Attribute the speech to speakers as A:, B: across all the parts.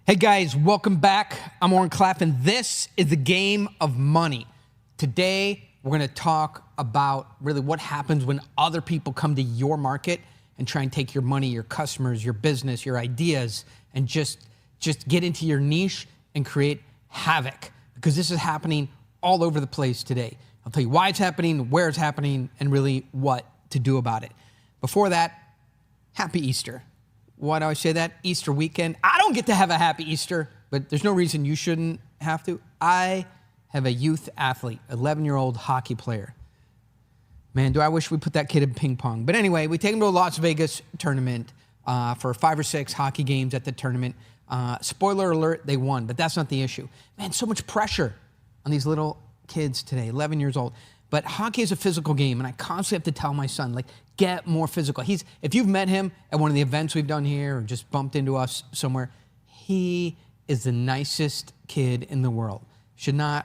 A: Hey guys, welcome back. I'm Oren and this is the game of money. Today, we're gonna talk about really what happens when other people come to your market and try and take your money, your customers, your business, your ideas, and just get into your niche and create havoc. Because this is happening all over the place today. I'll tell you why it's happening, where it's happening, and really what to do about it. Before that, happy Easter. Why do I say that? Easter weekend. I don't get to have a happy Easter, but there's no reason you shouldn't have to. I have a youth athlete, 11-year-old hockey player. Man, do I wish we put that kid in ping pong. But anyway, we take him to a Las Vegas tournament for 5 or 6 hockey games at the tournament. Spoiler alert, they won, but that's not the issue. Man, so much pressure on these little kids today, 11 years old. But hockey is a physical game, and I constantly have to tell my son, like, get more physical. If you've met him at one of the events we've done here or just bumped into us somewhere, he is the nicest kid in the world. He's a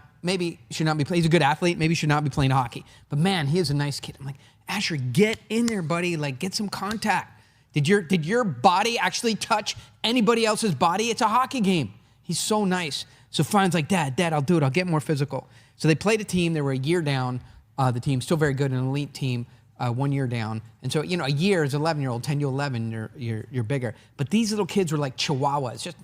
A: good athlete, maybe should not be playing hockey. But man, he is a nice kid. I'm like, Asher, get in there, buddy. Like, get some contact. Did your body actually touch anybody else's body? It's a hockey game. He's so nice. So Fine's like, Dad, I'll do it. I'll get more physical. So they played a team. They were a year down. The team's still very good, an elite team, 1 year down. And so, a year is 11-year-old, 10 to 11, you're bigger. But these little kids were like chihuahuas, just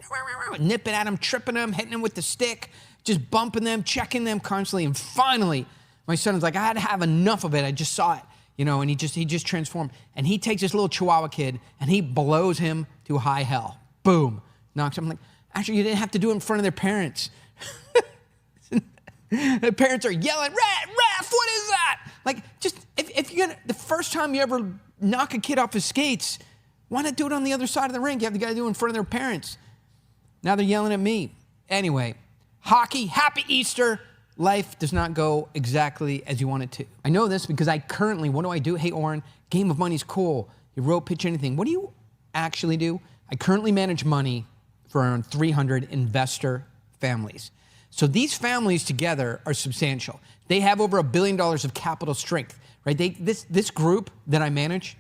A: nipping at them, tripping them, hitting them with the stick, just bumping them, checking them constantly. And finally, my son was like, I had to have enough of it. I just saw it, and he just transformed. And he takes this little chihuahua kid and he blows him to high hell. Boom, knocks him. I'm like, actually, you didn't have to do it in front of their parents. The parents are yelling, ref, what is that? Like, just, if you're gonna, the first time you ever knock a kid off his skates, why not do it on the other side of the rink? You have the guy do it in front of their parents. Now they're yelling at me. Anyway, hockey, happy Easter. Life does not go exactly as you want it to. I know this because what do I do? Hey, Oren, game of money's cool. You wrote Pitch Anything. What do you actually do? I currently manage money for around 300 investor families. So these families together are substantial. They have over $1 billion of capital strength, right? This group that I manage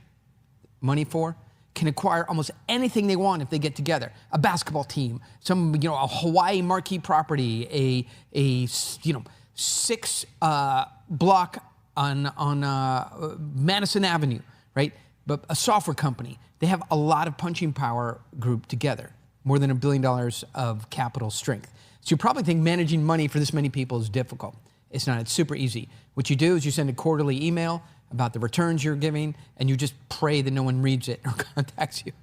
A: money for can acquire almost anything they want if they get together. A basketball team, a Hawaii marquee property, a 6 block on Madison Avenue, right? But a software company. They have a lot of punching power group together, more than $1 billion of capital strength. So you probably think managing money for this many people is difficult. It's not. It's super easy. What you do is you send a quarterly email about the returns you're giving, and you just pray that no one reads it or contacts you.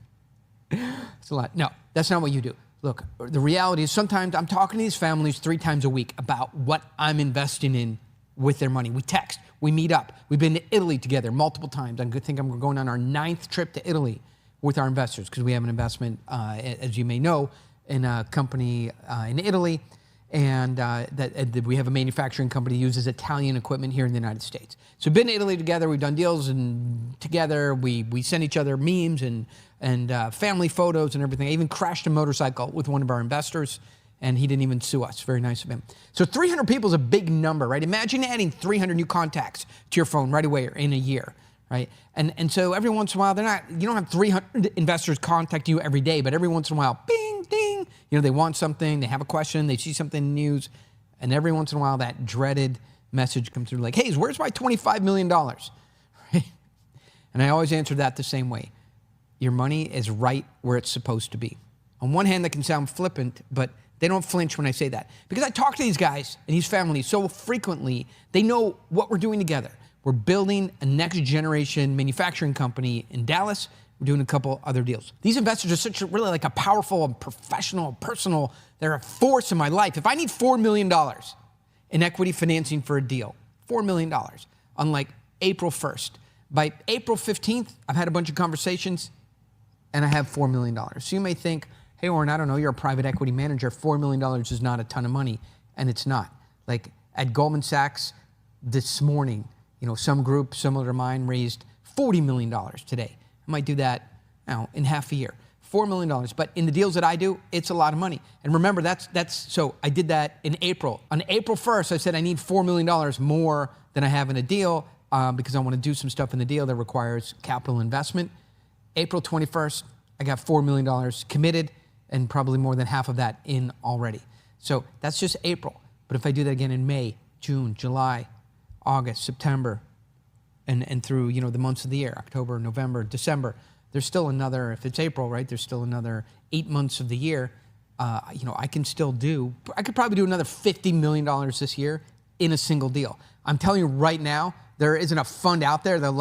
A: It's a lot. No, that's not what you do. Look, the reality is sometimes I'm talking to these families 3 times a week about what I'm investing in with their money. We text. We meet up. We've been to Italy together multiple times. I think we're going on our 9th trip to Italy with our investors because we have an investment, as you may know, in a company in Italy, and we have a manufacturing company that uses Italian equipment here in the United States. So we've been to Italy together, we've done deals and together, we send each other memes and family photos and everything. I even crashed a motorcycle with one of our investors, and he didn't even sue us. Very nice of him. So 300 people is a big number, right? Imagine adding 300 new contacts to your phone right away or in a year. Right? And so every once in a while, you don't have 300 investors contact you every day, but every once in a while, bing, ding, they want something, they have a question, they see something in the news, and every once in a while that dreaded message comes through like, hey, where's my $25 million? Right? And I always answer that the same way. Your money is right where it's supposed to be. On one hand, that can sound flippant, but they don't flinch when I say that. Because I talk to these guys and these families so frequently, they know what we're doing together. We're building a next generation manufacturing company in Dallas. We're doing a couple other deals. These investors are really like a powerful and professional, personal, they're a force in my life. If I need $4 million in equity financing for a deal, $4 million on like April 1st, by April 15th, I've had a bunch of conversations and I have $4 million. So you may think, hey, Oren, I don't know, you're a private equity manager. $4 million is not a ton of money. And it's not. Like at Goldman Sachs this morning, some group similar to mine raised $40 million today. I might do that in half a year. $4 million. But in the deals that I do, it's a lot of money. And remember, so I did that in April. On April 1st, I said I need $4 million more than I have in a deal because I want to do some stuff in the deal that requires capital investment. April 21st, I got $4 million committed, and probably more than half of that in already. So that's just April. But if I do that again in May, June, July, August, September, and through, you know, the months of the year, October, November, December, there's still another, if it's April, right, there's still another 8 months of the year. You know, I could probably do another $50 million this year in a single deal. I'm telling you right now, there isn't a fund out there that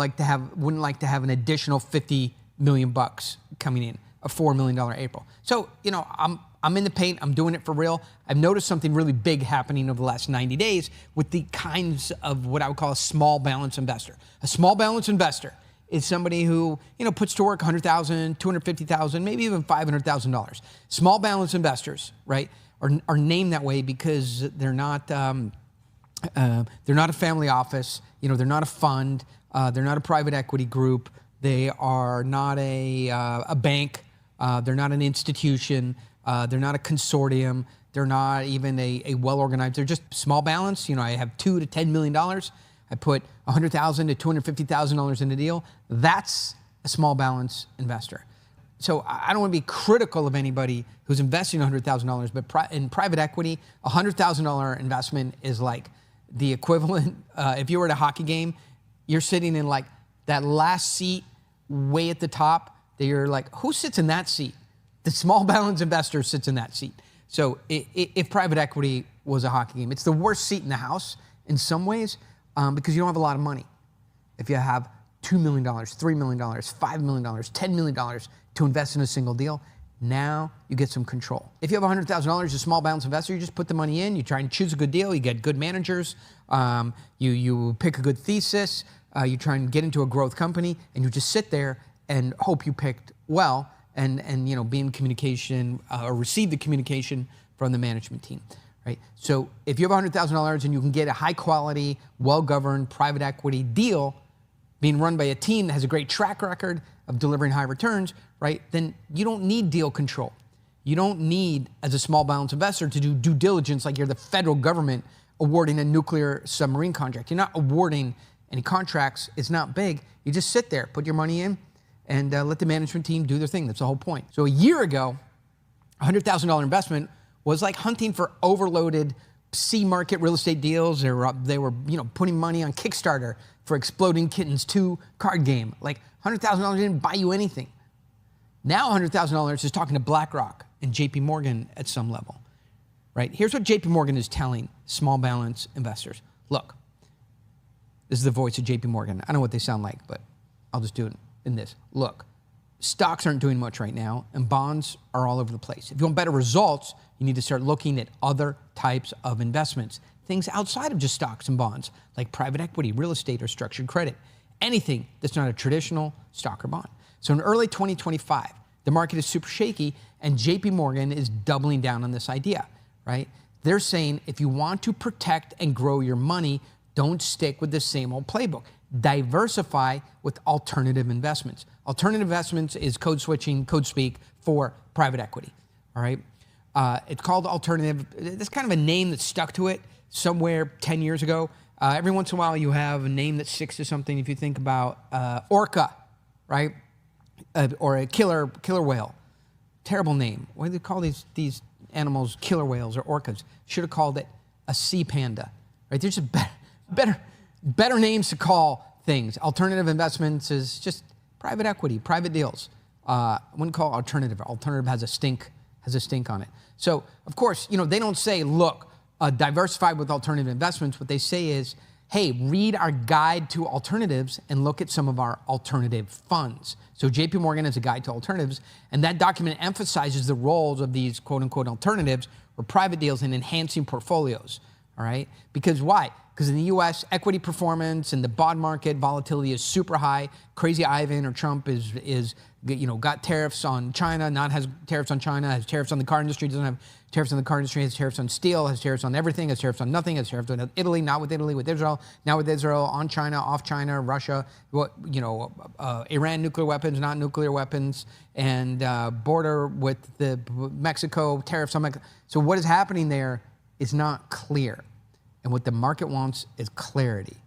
A: wouldn't like to have an additional 50 million bucks coming in, a $4 million April. So, you know, I'm in the paint, I'm doing it for real. I've noticed something really big happening over the last 90 days with the kinds of what I would call a small balance investor. A small balance investor is somebody who, you know, puts to work $100,000, $250,000, maybe even $500,000. Small balance investors, right, are named that way because they're not a family office, you know, they're not a fund, they're not a private equity group, they are not a bank, they're not an institution, they're not a consortium, they're not even a well-organized, they're just small balance. You know, I have $2 to $10 million. I put $100,000 to $250,000 in a deal. That's a small balance investor. So I don't want to be critical of anybody who's investing $100,000, but in private equity, a $100,000 investment is like the equivalent. If you were at a hockey game, you're sitting in like that last seat way at the top. That you're like, who sits in that seat? The small balance investor sits in that seat. So if private equity was a hockey game, it's the worst seat in the house in some ways because you don't have a lot of money. If you have $2 million, $3 million, $5 million, $10 million to invest in a single deal, now you get some control. If you have $100,000 as a small balance investor, you just put the money in, you try and choose a good deal, you get good managers, you pick a good thesis, you try and get into a growth company, and you just sit there and hope you picked well, and you know, be in communication or receive the communication from the management team, right? So if you have $100,000 and you can get a high quality, well-governed private equity deal being run by a team that has a great track record of delivering high returns, right? Then you don't need deal control. You don't need, as a small balance investor, to do due diligence like you're the federal government awarding a nuclear submarine contract. You're not awarding any contracts. It's not big. You just sit there, put your money in, and let the management team do their thing. That's the whole point. So a year ago, a $100,000 investment was like hunting for overloaded C-market real estate deals. They were, you know, putting money on Kickstarter for Exploding Kittens 2 card game. Like $100,000 didn't buy you anything. Now $100,000 is talking to BlackRock and JP Morgan at some level, right? Here's what JP Morgan is telling small balance investors. Look, this is the voice of JP Morgan. I don't know what they sound like, but I'll just do it in this. Look, stocks aren't doing much right now, and bonds are all over the place. If you want better results, you need to start looking at other types of investments, things outside of just stocks and bonds, like private equity, real estate, or structured credit. Anything that's not a traditional stock or bond. So in early 2025, the market is super shaky, and JP Morgan is doubling down on this idea, right? They're saying if you want to protect and grow your money, don't stick with the same old playbook. Diversify with alternative investments. Alternative investments is code switching, code speak for private equity, all right? It's called alternative. That's kind of a name that stuck to it somewhere 10 years ago. Every once in a while you have a name that sticks to something. If you think about orca, right? Or a killer whale. Terrible name. Why do they call these animals killer whales or orcas? Should have called it a sea panda, right? There's just better names to call things. Alternative investments is just private equity, private deals. I wouldn't call it alternative. Alternative has a stink on it. So, of course, you know, they don't say, look, diversify with alternative investments. What they say is, hey, read our guide to alternatives and look at some of our alternative funds. So JP Morgan has a guide to alternatives, and that document emphasizes the roles of these quote-unquote alternatives or private deals in enhancing portfolios, all right? Because why? Because in the U.S., equity performance and the bond market volatility is super high. Crazy Ivan or Trump is you know, got tariffs on China, not has tariffs on China, has tariffs on the car industry, doesn't have tariffs on the car industry, has tariffs on steel, has tariffs on everything, has tariffs on nothing, has tariffs on Italy, not with Italy, with Israel, now with Israel, on China, off China, Russia, you know, Iran nuclear weapons, not nuclear weapons, and border with the Mexico, tariffs on Mexico. So what is happening there is not clear. And what the market wants is clarity.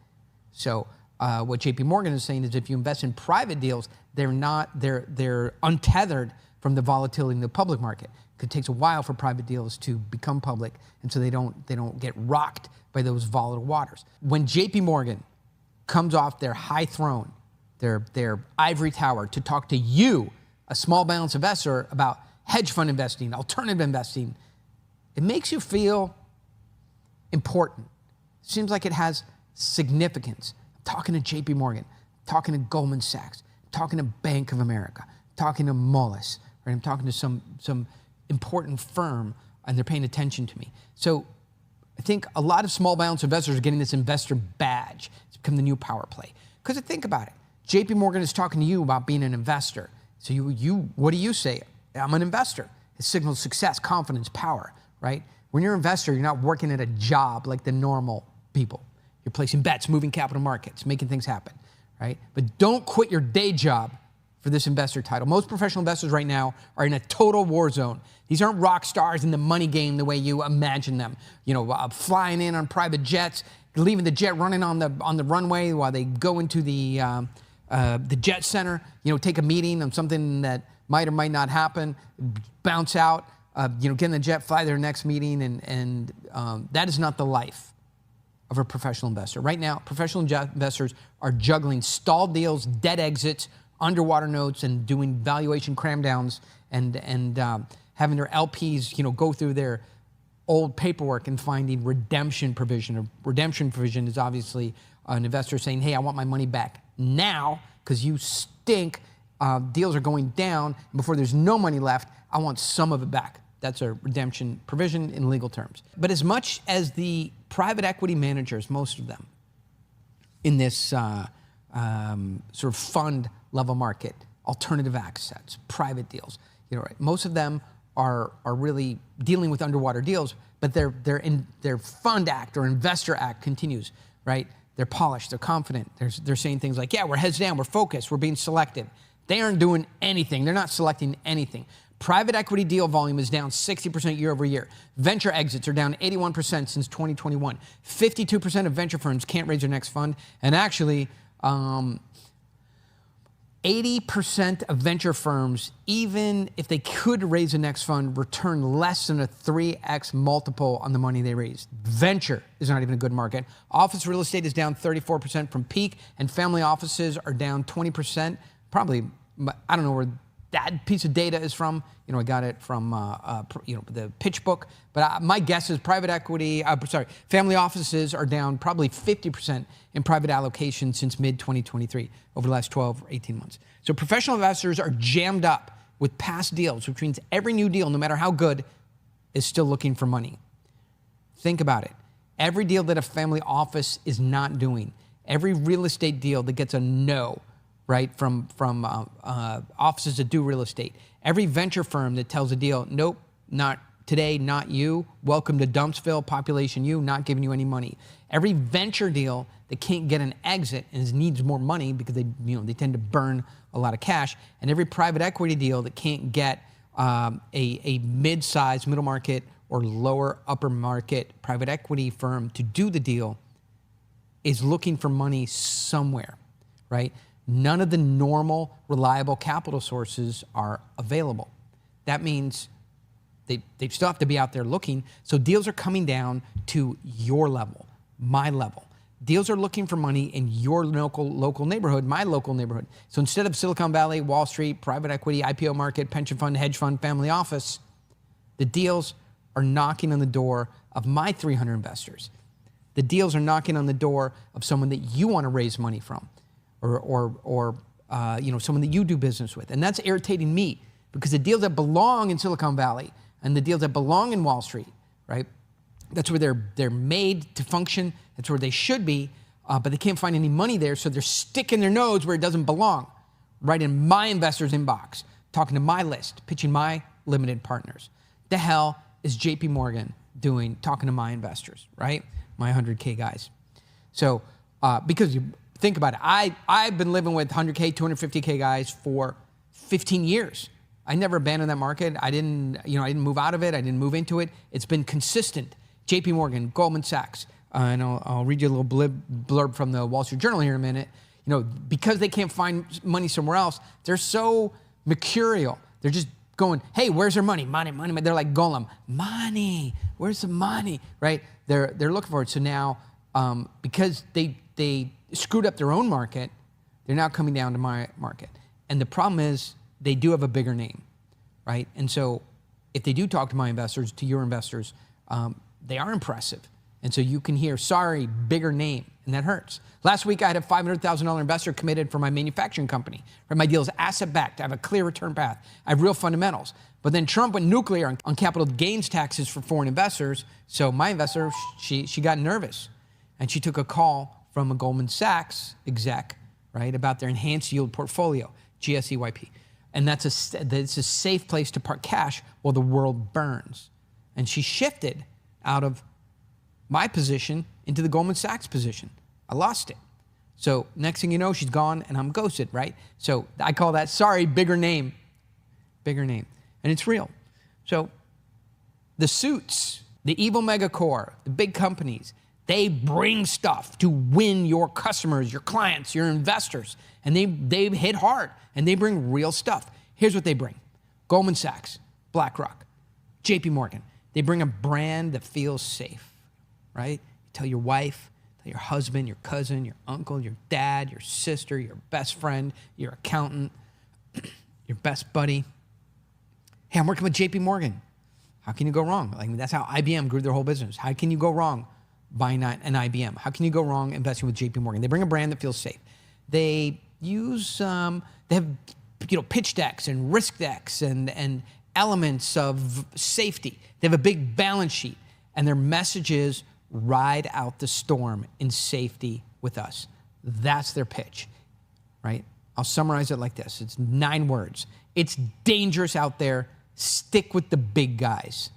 A: So what JP Morgan is saying is if you invest in private deals, they're untethered from the volatility in the public market. It takes a while for private deals to become public, and so they don't get rocked by those volatile waters. When JP Morgan comes off their high throne, their ivory tower, to talk to you, a small balance investor, about hedge fund investing, alternative investing, it makes you feel important. It seems like it has significance. I'm talking to JP Morgan, I'm talking to Goldman Sachs, I'm talking to Bank of America, I'm talking to Moelis, right? I'm talking to some important firm, and they're paying attention to me. So I think a lot of small balance investors are getting this investor badge. It's become the new power play. Because think about it. JP Morgan is talking to you about being an investor. So what do you say? I'm an investor. It signals success, confidence, power, right? When you're an investor, you're not working at a job like the normal people. You're placing bets, moving capital markets, making things happen, right? But don't quit your day job for this investor title. Most professional investors right now are in a total war zone. These aren't rock stars in the money game the way you imagine them. Flying in on private jets, leaving the jet running on the runway while they go into the jet center, take a meeting on something that might or might not happen, bounce out, get in the jet, fly to their next meeting, and that is not the life of a professional investor. Right now, professional investors are juggling stalled deals, dead exits, underwater notes, and doing valuation cram downs, and having their LPs, go through their old paperwork and finding redemption provision. A redemption provision is obviously an investor saying, hey, I want my money back now because you stink. Deals are going down. And before there's no money left, I want some of it back. That's a redemption provision in legal terms. But as much as the private equity managers, most of them, in this sort of fund level market, alternative assets, private deals, most of them are really dealing with underwater deals, but their fund act or investor act continues, right? They're polished, they're confident. They're saying things like, yeah, we're heads down, we're focused, we're being selective. They aren't doing anything. They're not selecting anything. Private equity deal volume is down 60% year over year. Venture exits are down 81% since 2021. 52% of venture firms can't raise their next fund. And actually, 80% of venture firms, even if they could raise the next fund, return less than a 3x multiple on the money they raised. Venture is not even a good market. Office real estate is down 34% from peak, and family offices are down 20%. Probably, I don't know where that piece of data is from. I got it from the pitch book. But my guess is family offices are down probably 50% in private allocation since mid-2023, over the last 12 or 18 months. So professional investors are jammed up with past deals, which means every new deal, no matter how good, is still looking for money. Think about it. Every deal that a family office is not doing, every real estate deal that gets a no, right, from offices that do real estate. Every venture firm that tells a deal, nope, not today, not you. Welcome to Dumpsville, population you, not giving you any money. Every venture deal that can't get an exit and needs more money because they tend to burn a lot of cash. And every private equity deal that can't get a mid-sized, middle market or lower upper market private equity firm to do the deal is looking for money somewhere, right? None of the normal, reliable capital sources are available. That means they still have to be out there looking. So deals are coming down to your level, my level. Deals are looking for money in your local neighborhood, my local neighborhood. So instead of Silicon Valley, Wall Street, private equity, IPO market, pension fund, hedge fund, family office, the deals are knocking on the door of my 300 investors. The deals are knocking on the door of someone that you want to raise money from. Or someone that you do business with. And that's irritating me because the deals that belong in Silicon Valley and the deals that belong in Wall Street, right? That's where they're made to function. That's where they should be, but they can't find any money there, so they're sticking their nose where it doesn't belong, right in my investors' inbox, talking to my list, pitching my limited partners. The hell is JP Morgan doing talking to my investors, right? My 100K guys. So because you think about it, I've been living with 100K, 250K guys for 15 years. I never abandoned that market. I didn't move out of it. I didn't move into it. It's been consistent. JP Morgan, Goldman Sachs, and I'll read you a little blurb from the Wall Street Journal here in a minute. Because they can't find money somewhere else, they're so mercurial. They're just going, hey, where's their money? Money, money, money. They're like Golem, money, where's the money, right? They're looking for it. So now, because they screwed up their own market, they're now coming down to my market. And the problem is they do have a bigger name, right? And so if they do talk to my investors, to your investors, they are impressive. And so you can hear, sorry, bigger name, and that hurts. Last week, I had a $500,000 investor committed for my manufacturing company. Right? My deal is asset-backed. I have a clear return path. I have real fundamentals. But then Trump went nuclear on capital gains taxes for foreign investors. So my investor, she got nervous. And she took a call from a Goldman Sachs exec, right, about their enhanced yield portfolio, GSEYP. And it's a safe place to park cash while the world burns. And she shifted out of my position into the Goldman Sachs position. I lost it. So next thing you know, she's gone and I'm ghosted, right? So I call that, sorry, bigger name. Bigger name. And it's real. So the suits, the evil megacore, the big companies, they bring stuff to win your customers, your clients, your investors. And they hit hard and they bring real stuff. Here's what they bring. Goldman Sachs, BlackRock, JP Morgan. They bring a brand that feels safe. Right? You tell your wife, tell your husband, your cousin, your uncle, your dad, your sister, your best friend, your accountant, your best buddy. Hey, I'm working with JP Morgan. How can you go wrong? Like, that's how IBM grew their whole business. How can you go wrong buying an IBM? How can you go wrong investing with JP Morgan? They bring a brand that feels safe. They use, they have, pitch decks and risk decks and elements of safety. They have a big balance sheet, and their message is, ride out the storm in safety with us. That's their pitch, right? I'll summarize it like this. It's 9 words. It's dangerous out there. Stick with the big guys,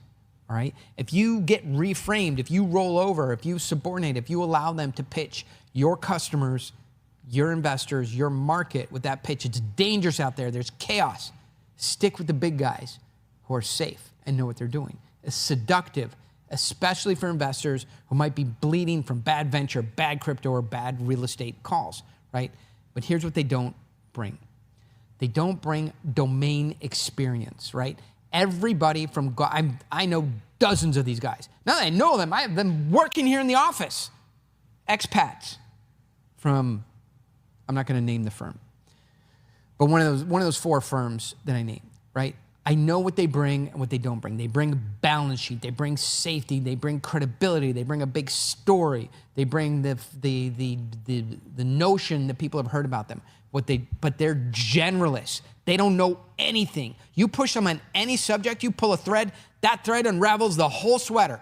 A: all right? If you get reframed, if you roll over, if you subordinate, if you allow them to pitch your customers, your investors, your market with that pitch, it's dangerous out there. There's chaos. Stick with the big guys who are safe and know what they're doing. It's seductive, especially for investors who might be bleeding from bad venture, bad crypto, or bad real estate calls, right? But here's what they don't bring. They don't bring domain experience, right? Everybody from, I know dozens of these guys. Now that I know them, I have them working here in the office. Expats from, I'm not gonna name the firm, but one of those 4 firms that I named, right? I know what they bring and what they don't bring. They bring balance sheet. They bring safety. They bring credibility. They bring a big story. They bring the notion that people have heard about them. But they're generalists. They don't know anything. You push them on any subject, you pull a thread, that thread unravels the whole sweater.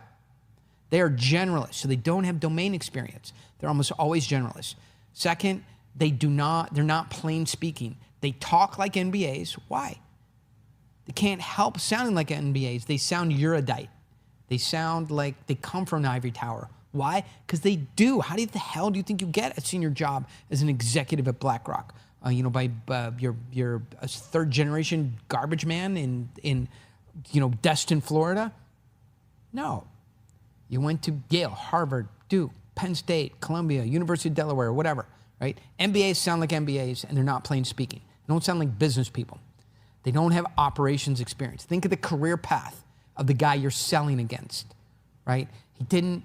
A: They are generalists, so they don't have domain experience. They're almost always generalists. Second, they're not plain speaking. They talk like MBAs. Why? They can't help sounding like MBAs. They sound erudite. They sound like they come from an ivory tower. Why? Because they do. How the hell do you think you get a senior job as an executive at BlackRock? By you're a 3rd generation garbage man in Destin, Florida? No. You went to Yale, Harvard, Duke, Penn State, Columbia, University of Delaware, whatever, right? MBAs sound like MBAs and they're not plain speaking. They don't sound like business people. They don't have operations experience. Think of the career path of the guy you're selling against, right? He didn't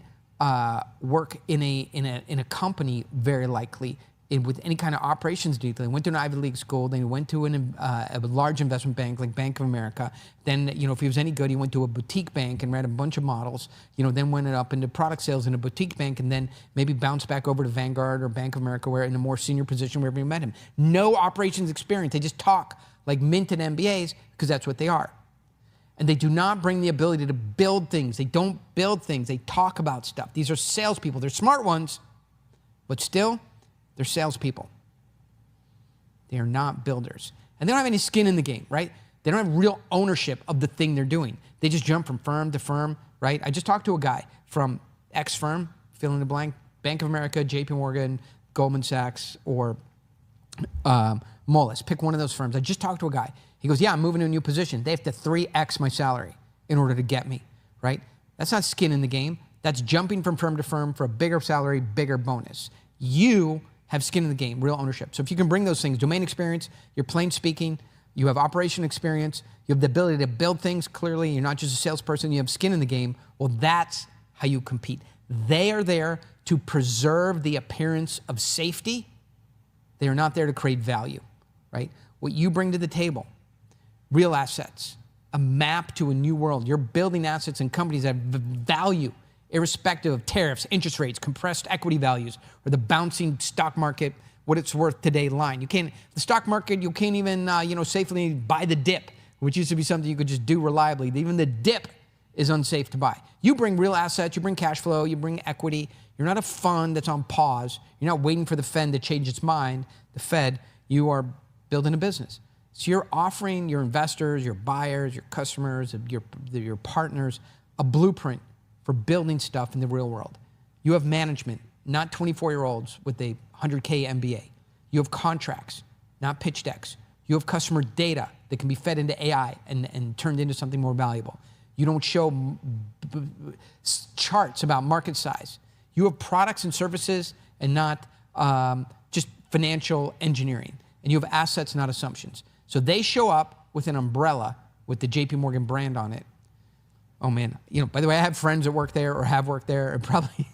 A: work in a company, very likely, with any kind of operations detail. He went to an Ivy League school, then he went to a large investment bank like Bank of America. Then, if he was any good, he went to a boutique bank and ran a bunch of models, then went up into product sales in a boutique bank, and then maybe bounced back over to Vanguard or Bank of America, where in a more senior position wherever you met him. No operations experience. They just talk like minted MBAs because that's what they are. And they do not bring the ability to build things. They don't build things. They talk about stuff. These are salespeople. They're smart ones, but still, they're salespeople. They are not builders. And they don't have any skin in the game, right? They don't have real ownership of the thing they're doing. They just jump from firm to firm, right? I just talked to a guy from X firm, fill in the blank, Bank of America, JP Morgan, Goldman Sachs, or Moelis. Pick one of those firms. I just talked to a guy. He goes, yeah, I'm moving to a new position. They have to 3X my salary in order to get me, right? That's not skin in the game. That's jumping from firm to firm for a bigger salary, bigger bonus. You have skin in the game, real ownership. So if you can bring those things, domain experience, you're plain speaking, You have operation experience. You have the ability to build things clearly. You're not just a salesperson. You have skin in the game. Well, that's how you compete. They are there to preserve the appearance of safety. They are not there to create value, right? What you bring to the table, real assets, a map to a new world. You're building assets and companies that have value, irrespective of tariffs, interest rates, compressed equity values, or the bouncing stock market, what it's worth today line. You can't, the stock market, you can't even, safely buy the dip, which used to be something you could just do reliably. Even the dip is unsafe to buy. You bring real assets, you bring cash flow, you bring equity. You're not a fund that's on pause. You're not waiting for the Fed to change its mind, the Fed. You are building a business. So you're offering your investors, your buyers, your customers, your partners, a blueprint for building stuff in the real world. You have management, not 24-year-olds with a 100K MBA. You have contracts, not pitch decks. You have customer data that can be fed into AI and turned into something more valuable. You don't show charts about market size. You have products and services and not just financial engineering. And you have assets, not assumptions. So they show up with an umbrella with the JP Morgan brand on it. Oh man, by the way, I have friends that work there or have worked there, and probably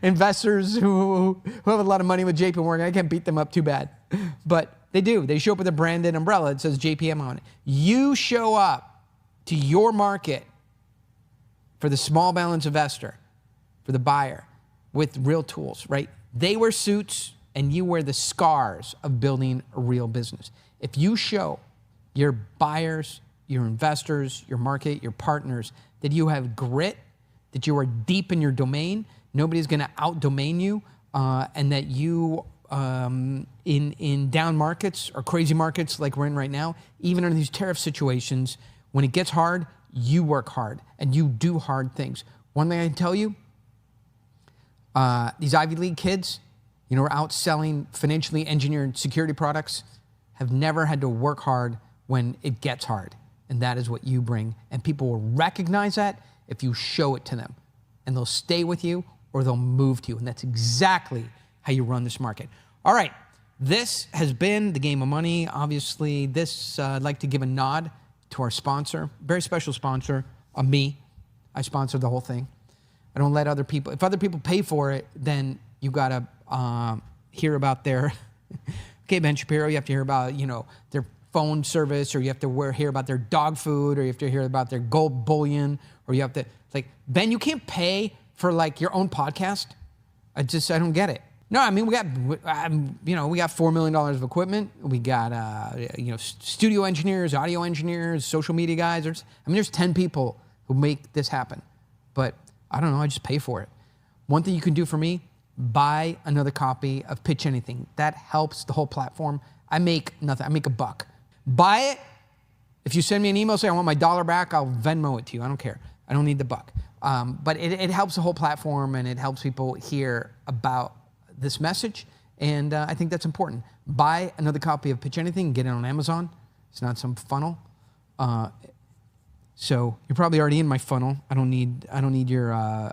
A: investors who have a lot of money with JP Morgan. I can't beat them up too bad. But they do. They show up with a branded umbrella. It says JPM on it. You show up to your market for the small balance investor, for the buyer, with real tools, right? They wear suits and you wear the scars of building a real business. If you show your buyers, your investors, your market, your partners, that you have grit, that you are deep in your domain, nobody's gonna out-domain you, and that you, in down markets or crazy markets like we're in right now, even in these tariff situations, when it gets hard, you work hard and you do hard things. One thing I can tell you, these Ivy League kids, are out selling financially engineered security products, have never had to work hard when it gets hard. And that is what you bring. And people will recognize that if you show it to them. And they'll stay with you or they'll move to you. And that's exactly how you run this market. All right, this has been The Game of Money. Obviously, I'd like to give a nod to our sponsor, very special sponsor, me. I sponsor the whole thing. I don't let other people, if other people pay for it, then you gotta hear about their, okay, Ben Shapiro, you have to hear about, their phone service, or you have to hear about their dog food, or you have to hear about their gold bullion, or you have to, it's like, Ben, you can't pay for your own podcast? I don't get it. No, I mean, we got $4 million of equipment. We got, studio engineers, audio engineers, social media guys. There's 10 people who make this happen. But I don't know, I just pay for it. One thing you can do for me, buy another copy of Pitch Anything. That helps the whole platform. I make nothing, I make $1. Buy it. If you send me an email, say I want my $1 back, I'll Venmo it to you. I don't care. I don't need the buck. But it helps the whole platform, and it helps people hear about this message. And I think that's important. Buy another copy of Pitch Anything, get it on Amazon. It's not some funnel. So you're probably already in my funnel. I don't need your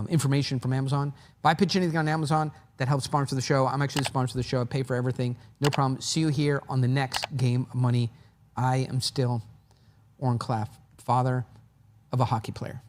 A: information from Amazon. Buy Pitch Anything on Amazon. That helps sponsor the show. I'm actually the sponsor of the show. I pay for everything. No problem. See you here on the next Game of Money. I am still Oren Klaff, father of a hockey player.